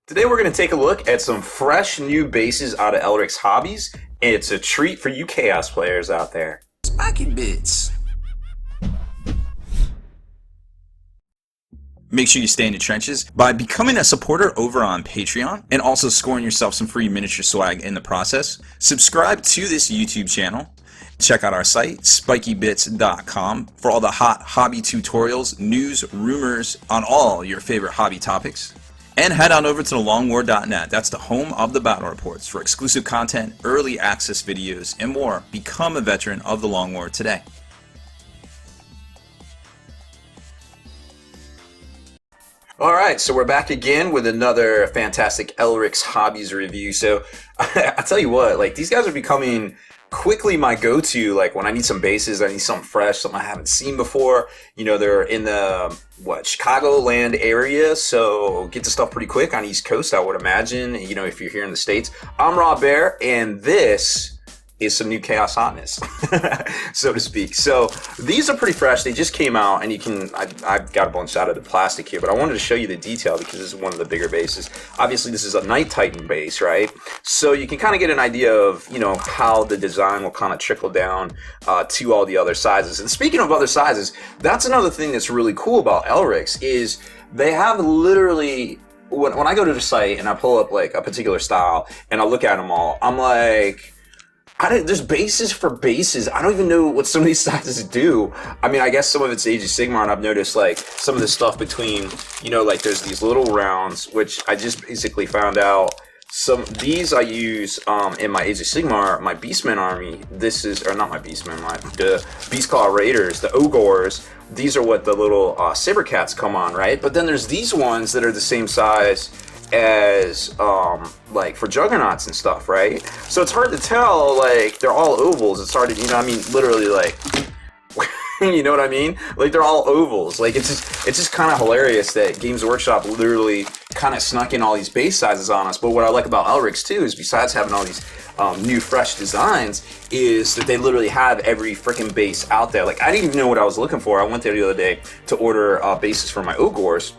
Today we're going to take a look at some fresh new bases out of Elrik's Hobbies. It's a treat for you Chaos players out there. Spiky bits. Make sure you stay in the trenches by becoming a supporter over on Patreon and also scoring yourself some free miniature swag in the process. Subscribe to this YouTube channel. Check out our site, spikybits.com, for all the hot hobby tutorials, news, rumors on all your favorite hobby topics. And head on over to thelongwar.net. That's the home of the battle reports for exclusive content, early access videos, and more. Become a veteran of the Long War today. Alright, so we're back again with another fantastic Elrik's Hobbies review. So, I tell you what, like, these guys are becoming quickly my go-to, like, when I need some bases, I need something fresh, something I haven't seen before. You know, they're in the, Chicagoland area, so get the stuff pretty quick on East Coast, I would imagine, you know, if you're here in the States. I'm Baer, and this is some new Chaos hotness, so to speak. So these are pretty fresh. They just came out, and you can, I've got a bunch out of the plastic here, but I wanted to show you the detail because this is one of the bigger bases. Obviously, this is a Night Titan base, right? So you can kind of get an idea of, you know, how the design will kind of trickle down to all the other sizes. And speaking of other sizes, that's another thing that's really cool about Elrik's is they have literally, when I go to the site and I pull up like a particular style and I look at them all, I'm like, there's bases for bases. I don't even know what some of these sizes do. I mean, I guess some of it's Age of Sigmar, and I've noticed like some of the stuff between, you know, like there's these little rounds, which I just basically found out. These I use in my Age of Sigmar, my Beastmen army. This is, or not my Beastmen, the Beastclaw Raiders, the Ogors. These are what the little Saber Cats come on, right? But then there's these ones that are the same size as like for Juggernauts and stuff, right? So it's hard to tell, like they're all ovals. It's hard to, you know, I mean, literally, like you know what I mean? Like they're all ovals. Like it's just kind of hilarious that Games Workshop literally kind of snuck in all these base sizes on us. But what I like about Elrik's too is besides having all these new fresh designs is that they literally have every freaking base out there. Like I didn't even know what I was looking for. I went there the other day to order bases for my Ogors,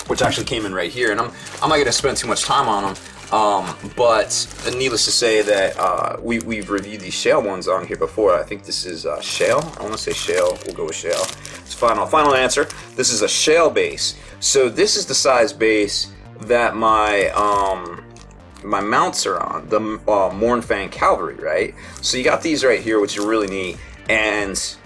which actually came in right here, and I'm not going to spend too much time on them, but needless to say that we've reviewed these shale ones on here before. I think this is shale. I want to say shale. We'll go with shale. It's final answer. This is a shale base. So this is the size base that my my mounts are on, the Mournfang Cavalry, right? So you got these right here, which are really neat, and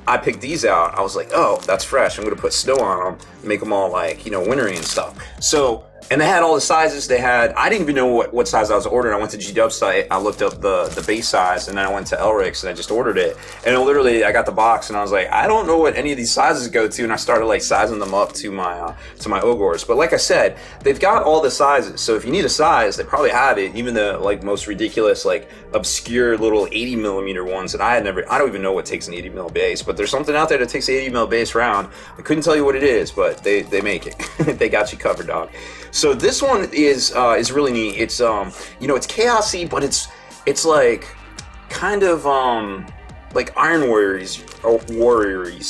I picked these out. I was like, oh, that's fresh. I'm going to put snow on them, make them all like, you know, wintry and stuff. So, and they had all the sizes. They had, I didn't even know what size I was ordering. I went to GW's site, I looked up the base size, and then I went to Elrik's and I just ordered it. And literally, I got the box and I was like, I don't know what any of these sizes go to. And I started like sizing them up to my Ogors. But like I said, they've got all the sizes. So if you need a size, they probably have it. Even the like most ridiculous, like obscure little 80 millimeter ones that I don't even know what takes an 80 mil base. But there's something out there that takes 80 mil base round. I couldn't tell you what it is, but they make it. They got you covered, dog. So this one is really neat. It's you know, it's chaosy, but it's like kind of like Iron Warriors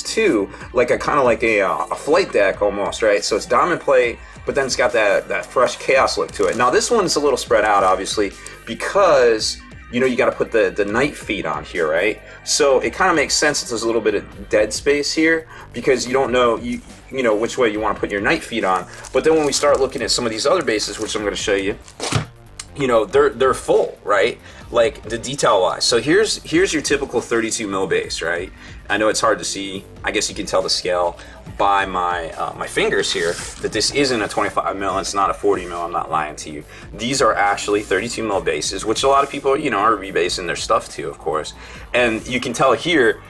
too, like a kind of like a flight deck almost, right? So it's diamond plate, but then it's got that fresh chaos look to it. Now this one's a little spread out, obviously, because you know, you got to put the night feet on here, right? So it kind of makes sense that there's a little bit of dead space here because you don't know you know which way you want to put your night feet on. But then when we start looking at some of these other bases, which I'm going to show you, you know, they're full, right? Like the detail wise. So here's your typical 32 mil base, right? I know it's hard to see. I guess you can tell the scale by my my fingers here that this isn't a 25 mil. It's not a 40 mil. I'm not lying to you. These are actually 32 mil bases, which a lot of people, you know, are rebasing their stuff to, of course. And you can tell here,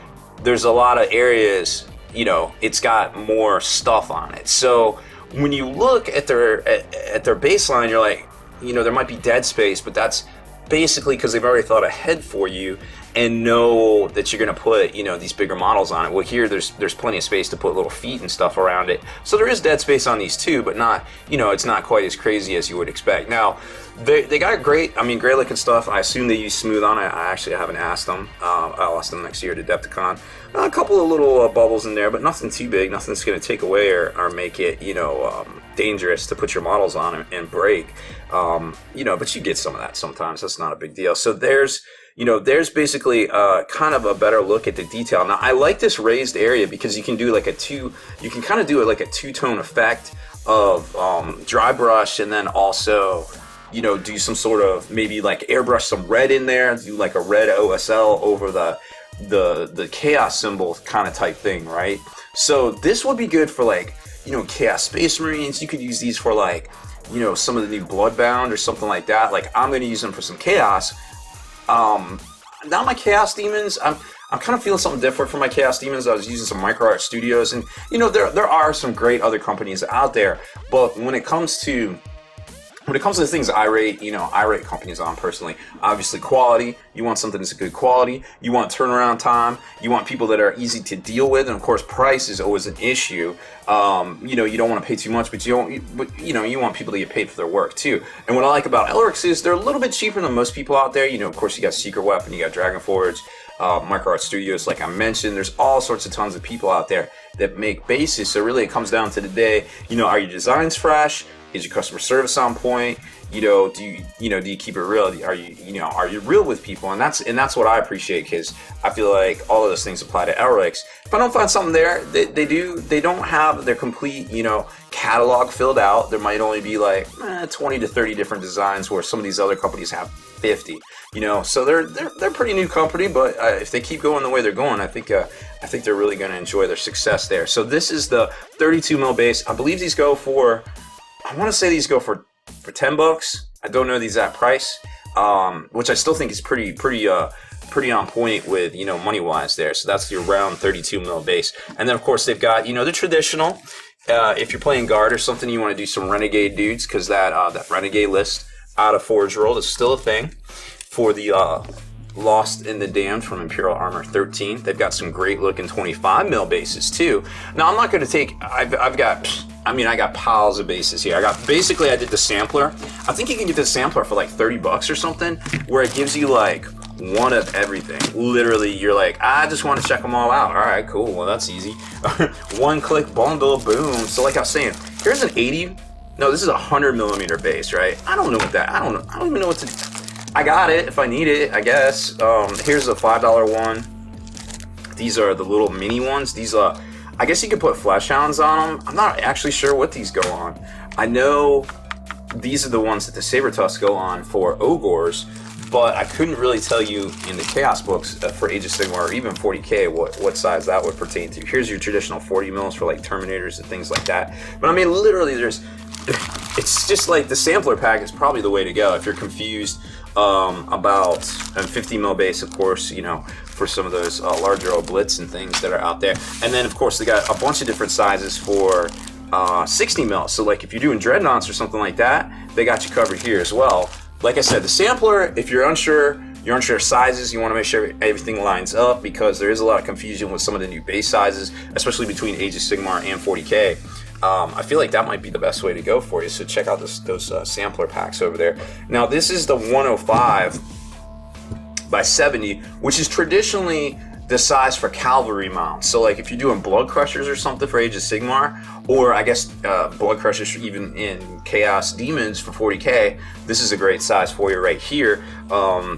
there's a lot of areas, you know, it's got more stuff on it. So when you look at their baseline, you're like, you know, there might be dead space, but that's basically because they've already thought ahead for you and know that you're going to put, you know, these bigger models on it. Well, here there's plenty of space to put little feet and stuff around it. So there is dead space on these too, but not, you know, it's not quite as crazy as you would expect. Now, they got great looking stuff. I assume they use smooth on it. I haven't asked them. I'll ask them next year at Adepticon. A couple of little bubbles in there, but nothing too big. Nothing that's going to take away or make it, you know, dangerous to put your models on and break. You know, but you get some of that sometimes. That's not a big deal. So there's basically kind of a better look at the detail. Now, I like this raised area because you can do like you can kind of do it like a two-tone effect of dry brush, and then also, you know, do some sort of maybe like airbrush some red in there, do like a red OSL over the chaos symbol kind of type thing, right? So this would be good for like, you know, Chaos Space Marines. You could use these for like, you know, some of the new Bloodbound or something like that. Like, I'm going to use them for some Chaos. Now my Chaos Demons, I'm kind of feeling something different for my Chaos Demons. I was using some Micro Art Studios, and you know, there are some great other companies out there, but when it comes to the things I rate, you know, I rate companies on personally. Obviously, quality. You want something that's good quality. You want turnaround time. You want people that are easy to deal with, and of course, price is always an issue. You know, you don't want to pay too much, but you want people to get paid for their work too. And what I like about Elric's is they're a little bit cheaper than most people out there. You know, of course, you got Secret Weapon, you got Dragon Forge, Micro Art Studios, like I mentioned. There's all sorts of tons of people out there that make bases. So really, it comes down to the day. You know, are your designs fresh? Is your customer service on point? You know, do you keep it real? Are you real with people? And that's what I appreciate, because I feel like all of those things apply to Elric's. If I don't find something there, they don't have their complete, you know, catalog filled out. There might only be like 20 to 30 different designs, where some of these other companies have 50. You know, so they're a pretty new company, but if they keep going the way they're going, I think they're really going to enjoy their success there. So this is the 32 mil base. I believe these go for, I want to say these go for $10. I don't know the exact price, which I still think is pretty on point with, you know, money wise there. So that's your round 32 mil base. And then of course they've got, you know, the traditional. If you're playing guard or something, you want to do some renegade dudes, because that renegade list out of Forge World is still a thing. For the Lost in the Damned from Imperial Armor 13, they've got some great looking 25 mil bases too. Now I'm not going to take. I got piles of bases here. I did the sampler. I think you can get the sampler for like $30 or something, where it gives you like one of everything. Literally, you're like, I just want to check them all out. All right, cool. Well, that's easy. One click bundle, boom. So like I was saying, here's an 80. No, this is a 100 millimeter base, right? I don't know what that. I don't even know what to. I got it if I need it, I guess. Here's a $5 one. These are the little mini ones. These I guess you could put flesh hounds on them. I'm not actually sure what these go on. I know these are the ones that the saber tusks go on for ogres, but I couldn't really tell you in the chaos books for Age of Sigmar or even 40k what size that would pertain to. Here's your traditional 40 mils for like Terminators and things like that. But I mean, literally, it's just like the sampler pack is probably the way to go if you're confused about a 50 mil base, of course, you know, for some of those larger oblits and things that are out there. And then of course they got a bunch of different sizes for 60 mil. So like if you're doing dreadnoughts or something like that, they got you covered here as well. Like I said, the sampler, if you're unsure of sizes, you want to make sure everything lines up, because there is a lot of confusion with some of the new base sizes, especially between Age of Sigmar and 40k. I feel like that might be the best way to go for you. So check out those sampler packs over there. Now this is the 105 by 70, which is traditionally the size for cavalry mounts. So like if you're doing blood crushers or something for Age of Sigmar, or I guess blood crushers even in Chaos Demons for 40k, this is a great size for you right here.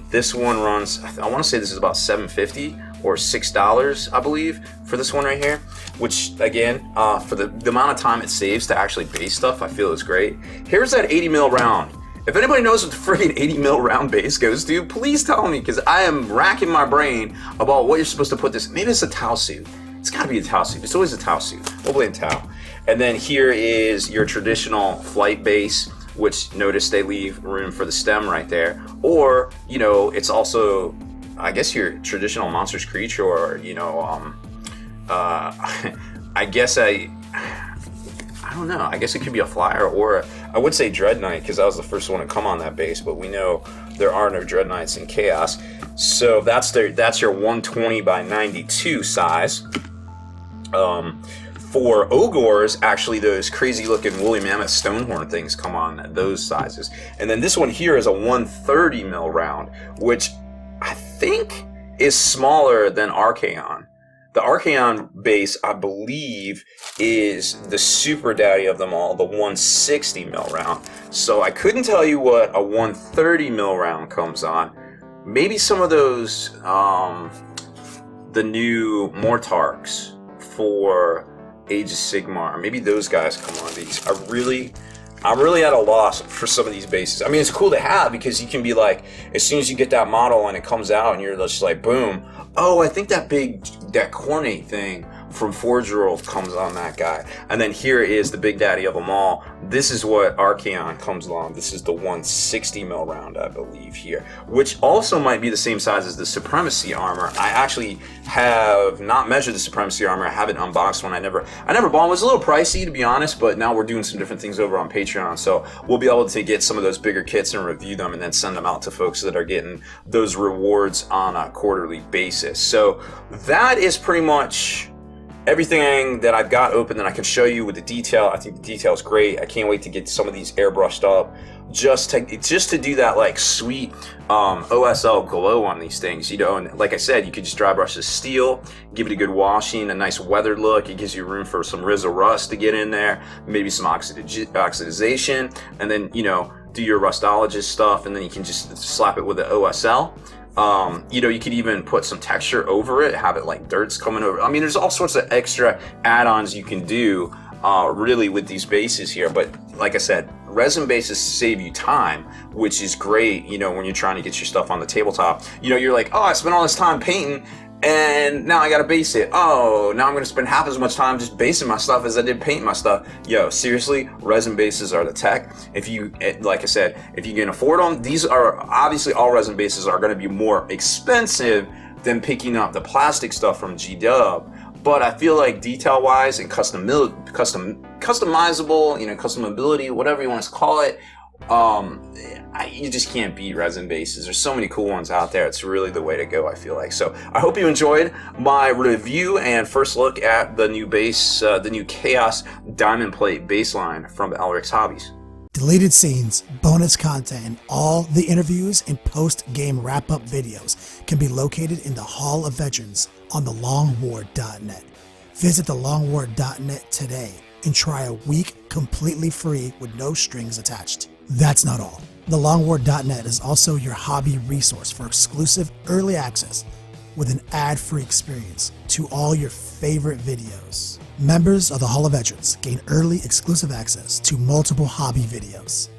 This one runs, I want to say this is about $7.50 or $6, I believe, for this one right here, which again, for the amount of time it saves to actually base stuff, I feel is great. Here's that 80 mil round. If anybody knows what the friggin' 80 mil round base goes to, please tell me, because I am racking my brain about what you're supposed to put this. Maybe it's a Tau suit. It's gotta be a Tau suit. It's always a Tau suit. We'll blame Tau. And then here is your traditional flight base, which notice they leave room for the stem right there. Or, you know, it's also, I guess, your traditional monstrous creature, or, you know, I guess I don't know. I guess it could be a flyer, or I would say Dread Knight because that was the first one to come on that base, but we know there are no Dread Knights in Chaos. So that's your 120 by 92 size. For Ogors, actually those crazy looking woolly mammoth stonehorn things come on those sizes. And then this one here is a 130 mil round, which I think is smaller than Archaon. The Archaon base, I believe, is the super daddy of them all, the 160 mil round. So I couldn't tell you what a 130 mil round comes on. Maybe some of those, the new Mortarks for Age of Sigmar, maybe those guys come on these. I'm really at a loss for some of these bases. I mean, it's cool to have because you can be like, as soon as you get that model and it comes out and you're just like, boom, oh, I think that Cornate thing from Forge World comes on that guy. And then here is the big daddy of them all. This is what Archaon comes along. This is the 160 mil round, I believe, here, which also might be the same size as the Supremacy armor. I actually have not measured the Supremacy armor. I haven't unboxed one. I never bought one. It was a little pricey, to be honest, but now we're doing some different things over on Patreon, so we'll be able to get some of those bigger kits and review them and then send them out to folks that are getting those rewards on a quarterly basis. So that is pretty much everything that I've got open that I can show you with the detail. I think the detail is great. I can't wait to get some of these airbrushed up just to do that like sweet OSL glow on these things, you know. And like I said, you could just dry brush the steel, give it a good washing, a nice weathered look. It gives you room for some Rizzo rust to get in there, maybe some oxidization, and then, you know, do your rustologist stuff, and then you can just slap it with the OSL. You know, you could even put some texture over it, have it like dirt's coming over. I mean, there's all sorts of extra add-ons you can do really with these bases here. But like I said, resin bases save you time, which is great, you know, when you're trying to get your stuff on the tabletop. You know, you're like, oh, I spent all this time painting and now I gotta base it. Oh, now I'm gonna spend half as much time just basing my stuff as I did painting my stuff. Yo, seriously, resin bases are the tech. If you, like I said, if you can afford them, these are obviously, all resin bases are gonna be more expensive than picking up the plastic stuff from G-Dub. But I feel like detail-wise and customizable, you know, customability, whatever you want to call it, you just can't beat resin bases. There's so many cool ones out there. It's really the way to go, I feel like. So I hope you enjoyed my review and first look at the new base, the new Chaos Diamond Plate baseline from Elrik's Hobbies. Deleted scenes, bonus content, and all the interviews and post-game wrap-up videos can be located in the Hall of Veterans on thelongwar.net. Visit thelongwar.net today and try a week completely free with no strings attached. That's not all. Thelongwar.net is also your hobby resource for exclusive early access with an ad-free experience to all your favorite videos. Members of the Hall of Veterans gain early exclusive access to multiple hobby videos.